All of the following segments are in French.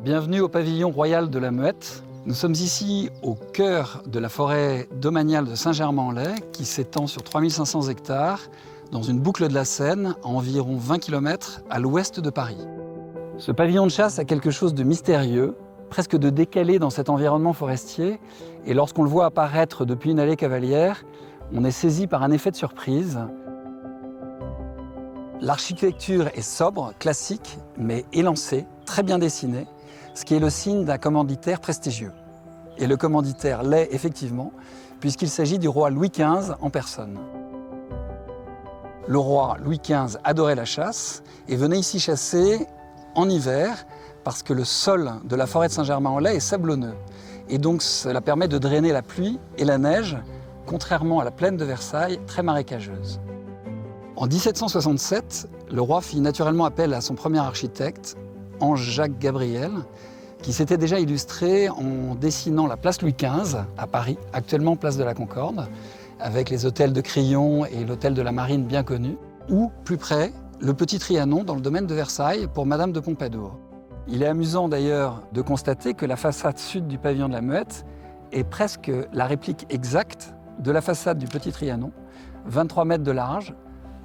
Bienvenue au pavillon royal de la Muette. Nous sommes ici au cœur de la forêt domaniale de Saint-Germain-en-Laye qui s'étend sur 3500 hectares dans une boucle de la Seine à environ 20 km à l'ouest de Paris. Ce pavillon de chasse a quelque chose de mystérieux, presque de décalé dans cet environnement forestier, et lorsqu'on le voit apparaître depuis une allée cavalière, on est saisi par un effet de surprise. L'architecture est sobre, classique, mais élancée, très bien dessinée, ce qui est le signe d'un commanditaire prestigieux. Et le commanditaire l'est effectivement, puisqu'il s'agit du roi Louis XV en personne. Le roi Louis XV adorait la chasse et venait ici chasser en hiver parce que le sol de la forêt de Saint-Germain-en-Laye est sablonneux. Et donc cela permet de drainer la pluie et la neige, contrairement à la plaine de Versailles, très marécageuse. En 1767, le roi fit naturellement appel à son premier architecte, Ange-Jacques Gabriel, qui s'était déjà illustré en dessinant la place Louis XV à Paris, actuellement place de la Concorde, avec les hôtels de Crillon et l'hôtel de la Marine bien connu, ou, plus près, le Petit Trianon dans le domaine de Versailles pour Madame de Pompadour. Il est amusant d'ailleurs de constater que la façade sud du pavillon de la Muette est presque la réplique exacte de la façade du Petit Trianon, 23 mètres de large,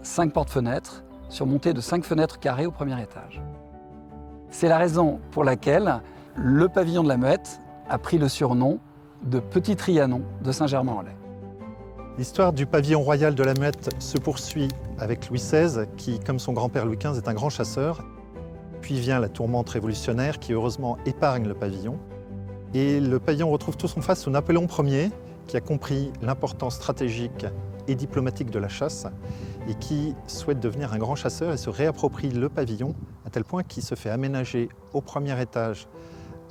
5 portes-fenêtres, surmontées de 5 fenêtres carrées au premier étage. C'est la raison pour laquelle le pavillon de la Muette a pris le surnom de Petit Trianon de Saint-Germain-en-Laye. L'histoire du pavillon royal de la Muette se poursuit avec Louis XVI, qui, comme son grand-père Louis XV, est un grand chasseur. Puis vient la tourmente révolutionnaire qui, heureusement, épargne le pavillon. Et le pavillon retrouve tout son face sous Napoléon Ier, qui a compris l'importance stratégique et diplomatique de la chasse et qui souhaite devenir un grand chasseur et se réapproprie le pavillon à tel point qu'il se fait aménager au premier étage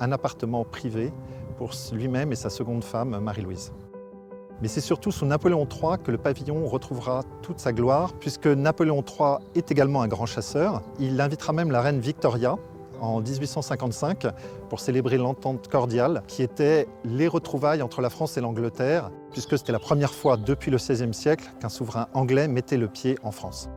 un appartement privé pour lui-même et sa seconde femme, Marie-Louise. Mais c'est surtout sous Napoléon III que le pavillon retrouvera toute sa gloire, puisque Napoléon III est également un grand chasseur. Il invitera même la reine Victoria en 1855 pour célébrer l'entente cordiale, qui était les retrouvailles entre la France et l'Angleterre, puisque c'était la première fois depuis le XVIe siècle qu'un souverain anglais mettait le pied en France.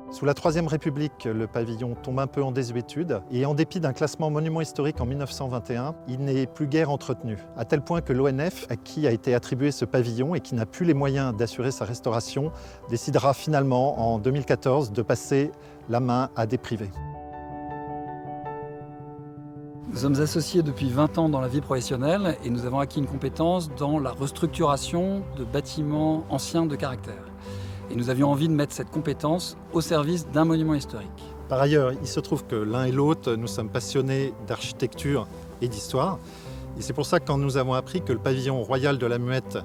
Sous la Troisième République, le pavillon tombe un peu en désuétude et en dépit d'un classement monument historique en 1921, il n'est plus guère entretenu, à tel point que l'ONF, à qui a été attribué ce pavillon et qui n'a plus les moyens d'assurer sa restauration, décidera finalement en 2014 de passer la main à des privés. Nous sommes associés depuis 20 ans dans la vie professionnelle et nous avons acquis une compétence dans la restructuration de bâtiments anciens de caractère. Et nous avions envie de mettre cette compétence au service d'un monument historique. Par ailleurs, il se trouve que l'un et l'autre, nous sommes passionnés d'architecture et d'histoire. Et c'est pour ça que quand nous avons appris que le pavillon royal de la Muette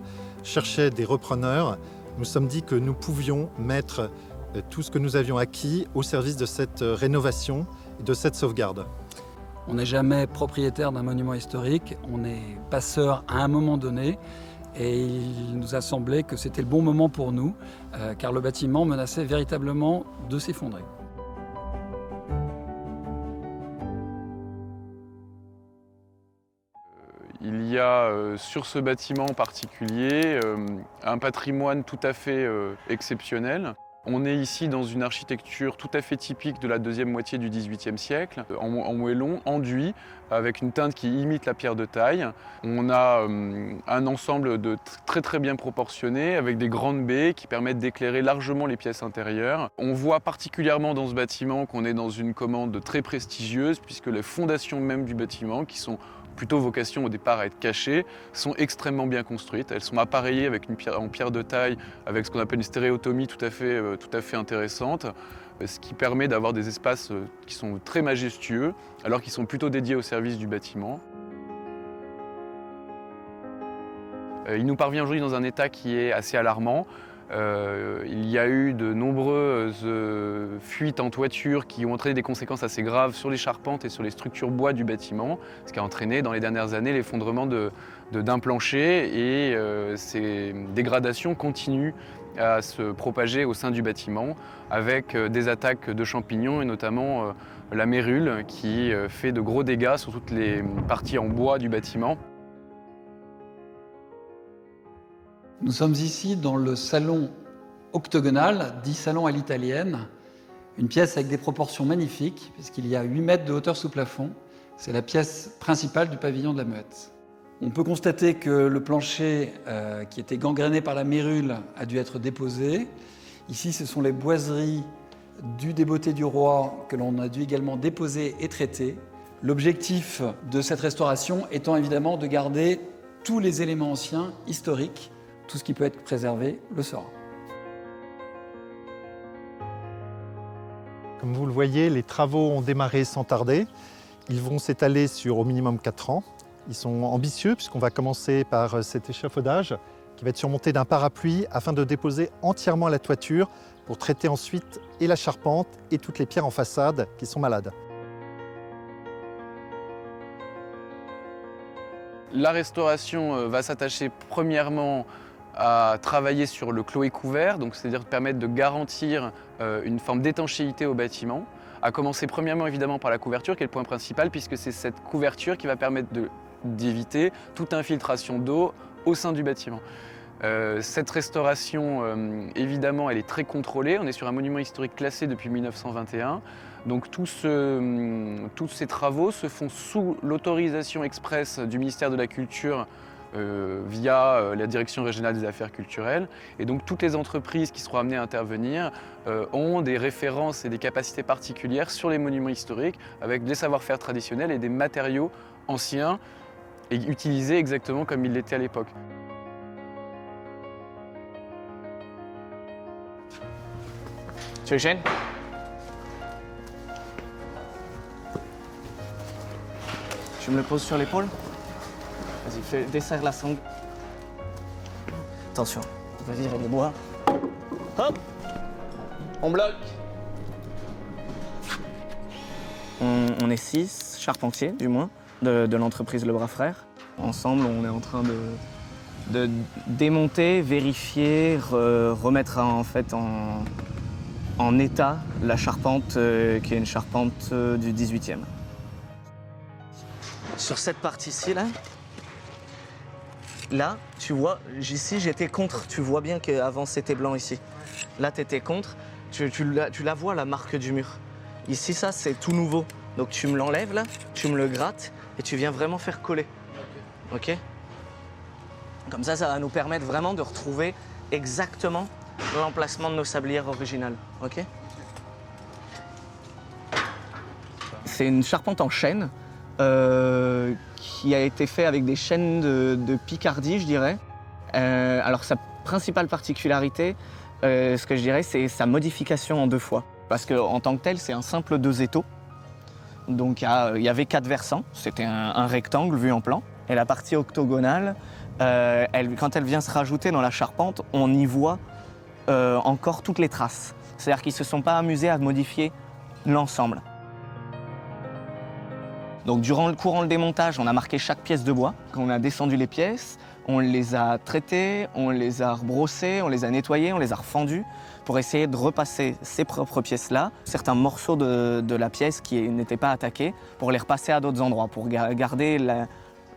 cherchait des repreneurs, nous nous sommes dit que nous pouvions mettre tout ce que nous avions acquis au service de cette rénovation et de cette sauvegarde. On n'est jamais propriétaire d'un monument historique, on est passeur à un moment donné. Et il nous a semblé que c'était le bon moment pour nous, car le bâtiment menaçait véritablement de s'effondrer. Il y a sur ce bâtiment en particulier un patrimoine tout à fait exceptionnel. On est ici dans une architecture tout à fait typique de la deuxième moitié du XVIIIe siècle, en moellon, enduit, avec une teinte qui imite la pierre de taille. On a un ensemble très bien proportionné, avec des grandes baies qui permettent d'éclairer largement les pièces intérieures. On voit particulièrement dans ce bâtiment qu'on est dans une commande très prestigieuse, puisque les fondations même du bâtiment, qui sont plutôt vocation au départ à être cachées, sont extrêmement bien construites. Elles sont appareillées avec en pierre de taille, avec ce qu'on appelle une stéréotomie tout à fait intéressante, ce qui permet d'avoir des espaces qui sont très majestueux, alors qu'ils sont plutôt dédiés au service du bâtiment. Il nous parvient aujourd'hui dans un état qui est assez alarmant. Il y a eu de nombreuses fuites en toiture qui ont entraîné des conséquences assez graves sur les charpentes et sur les structures bois du bâtiment, ce qui a entraîné dans les dernières années l'effondrement d'un plancher et ces dégradations continuent à se propager au sein du bâtiment avec des attaques de champignons et notamment la mérule qui fait de gros dégâts sur toutes les parties en bois du bâtiment. Nous sommes ici dans le salon octogonal, dit salon à l'italienne, une pièce avec des proportions magnifiques, puisqu'il y a 8 mètres de hauteur sous plafond, C'est la pièce principale du pavillon de la Muette. On peut constater que le plancher qui était gangréné par la mérule a dû être déposé. Ici, ce sont les boiseries du débeauté du roi que l'on a dû également déposer et traiter. L'objectif de cette restauration étant évidemment de garder tous les éléments anciens, historiques, tout ce qui peut être préservé le sera. Comme vous le voyez, les travaux ont démarré sans tarder. Ils vont s'étaler sur au minimum 4 ans. Ils sont ambitieux puisqu'on va commencer par cet échafaudage qui va être surmonté d'un parapluie afin de déposer entièrement la toiture pour traiter ensuite et la charpente et toutes les pierres en façade qui sont malades. La restauration va s'attacher premièrement à travailler sur le clos et couvert, donc c'est-à-dire permettre de garantir une forme d'étanchéité au bâtiment, à commencer premièrement évidemment par la couverture qui est le point principal puisque c'est cette couverture qui va permettre d'éviter toute infiltration d'eau au sein du bâtiment. Cette restauration, évidemment, elle est très contrôlée. On est sur un monument historique classé depuis 1921. Donc tous ces travaux se font sous l'autorisation expresse du ministère de la Culture via la Direction régionale des affaires culturelles. Et donc toutes les entreprises qui seront amenées à intervenir ont des références et des capacités particulières sur les monuments historiques avec des savoir-faire traditionnels et des matériaux anciens et utilisés exactement comme ils l'étaient à l'époque. Tu veux chaîne? Je me le pose sur l'épaule. Vas-y, desserre la sangle. Attention, on va virer les bois. Hop! On bloque. On est 6 charpentiers, du moins, de l'entreprise Le Bras Frères. Ensemble, on est en train de démonter, vérifier, remettre en fait en état la charpente qui est une charpente du 18e. Sur cette partie-ci, là, tu vois, ici j'étais contre. Tu vois bien qu'avant c'était blanc ici. Là, tu étais contre. Tu la vois, la marque du mur. Ici, ça, c'est tout nouveau. Donc tu me l'enlèves là, tu me le grattes et tu viens vraiment faire coller. Ok? Comme ça va nous permettre vraiment de retrouver exactement l'emplacement de nos sablières originales, ok? C'est une charpente en chêne qui a été faite avec des chênes de Picardie, je dirais. Alors sa principale particularité, ce que je dirais, c'est sa modification en 2 fois. Parce qu'en tant que tel, c'est un simple 2 étaux. Donc il y avait 4 versants, c'était un rectangle vu en plan. Et la partie octogonale, quand elle vient se rajouter dans la charpente, on y voit encore toutes les traces. C'est-à-dire qu'ils ne se sont pas amusés à modifier l'ensemble. Donc durant le démontage, on a marqué chaque pièce de bois. Quand on a descendu les pièces, on les a traitées, on les a rebrossées, on les a nettoyées, on les a refendues pour essayer de repasser ces propres pièces-là, certains morceaux de la pièce qui n'étaient pas attaqués, pour les repasser à d'autres endroits, pour garder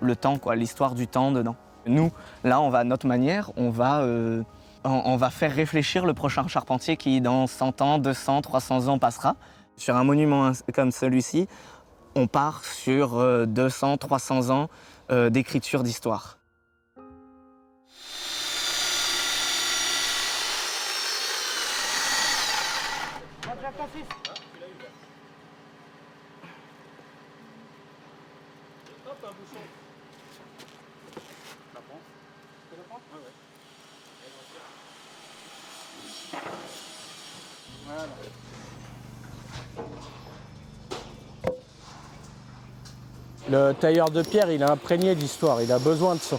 le temps, l'histoire du temps dedans. Nous, là, on va à notre manière, on va faire réfléchir le prochain charpentier qui, dans 100 ans, 200, 300 ans, passera. Sur un monument comme celui-ci, on part sur 200, 300 ans d'écriture d'histoire. Le tailleur de pierre, il est imprégné d'histoire, il a besoin de ça.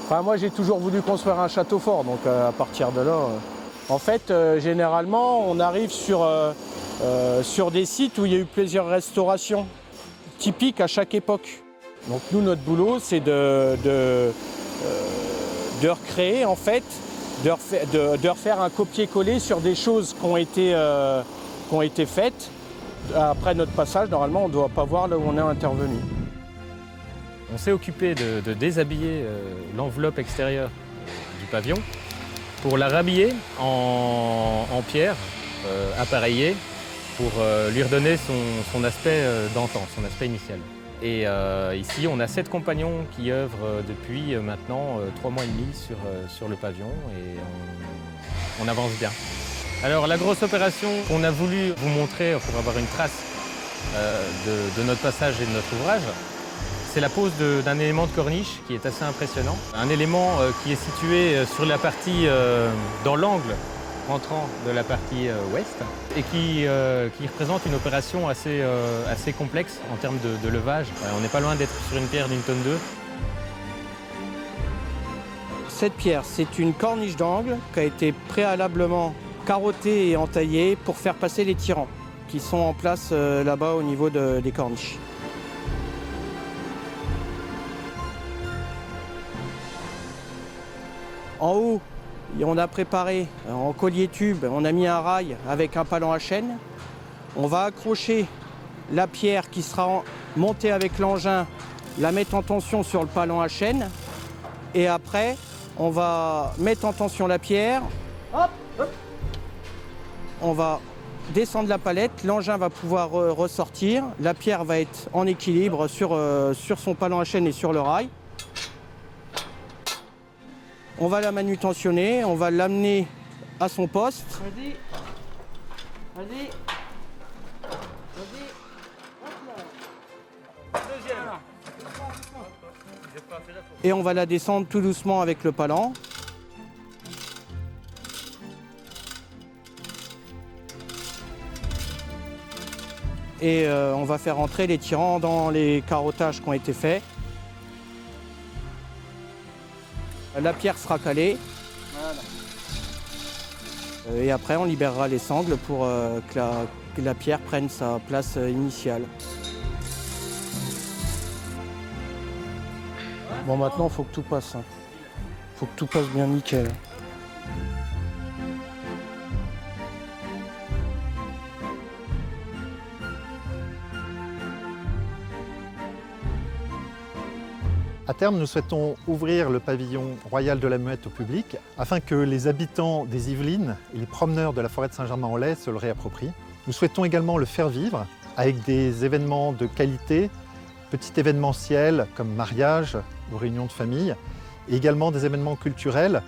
Enfin, moi, j'ai toujours voulu construire un château fort, donc à partir de là... En fait, généralement, on arrive sur des sites où il y a eu plusieurs restaurations typiques à chaque époque. Donc nous, notre boulot, c'est de recréer, en fait, de refaire un copier-coller sur des choses qui ont été faites. Après notre passage, normalement, on ne doit pas voir là où on est intervenu. On s'est occupé de déshabiller l'enveloppe extérieure du pavillon pour la rhabiller en pierre appareillée pour lui redonner son aspect d'antan, son aspect initial. Et ici, on a 7 compagnons qui œuvrent depuis maintenant 3 mois et demi sur le pavillon et on avance bien. Alors la grosse opération qu'on a voulu vous montrer pour avoir une trace de notre passage et de notre ouvrage, c'est la pose d'un élément de corniche qui est assez impressionnant. Un élément qui est situé sur la partie, dans l'angle entrant de la partie ouest et qui représente une opération assez complexe en termes de levage. On n'est pas loin d'être sur une pierre d'1,2 tonne. Cette pierre, c'est une corniche d'angle qui a été préalablement carottée et entaillée pour faire passer les tirants qui sont en place là-bas au niveau des corniches. En haut, on a préparé en collier tube, on a mis un rail avec un palan à chaîne. On va accrocher la pierre qui sera montée avec l'engin, la mettre en tension sur le palan à chaîne. Et après, on va mettre en tension la pierre. Hop, hop. On va descendre la palette, l'engin va pouvoir ressortir. La pierre va être en équilibre sur son palan à chaîne et sur le rail. On va la manutentionner, on va l'amener à son poste. Vas-y. Vas-y. Vas-y. Deuxième. Et on va la descendre tout doucement avec le palan. Et on va faire entrer les tirants dans les carottages qui ont été faits. La pierre sera calée. Voilà. Et après, on libérera les sangles pour que la pierre prenne sa place initiale. Bon, maintenant, il faut que tout passe. Il faut que tout passe bien nickel. À terme, nous souhaitons ouvrir le pavillon royal de la Muette au public afin que les habitants des Yvelines et les promeneurs de la forêt de Saint-Germain-en-Laye se le réapproprient. Nous souhaitons également le faire vivre avec des événements de qualité, petits événementiels comme mariage ou réunions de famille, et également des événements culturels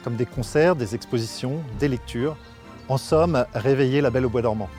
comme des concerts, des expositions, des lectures. En somme, réveiller la Belle au bois dormant.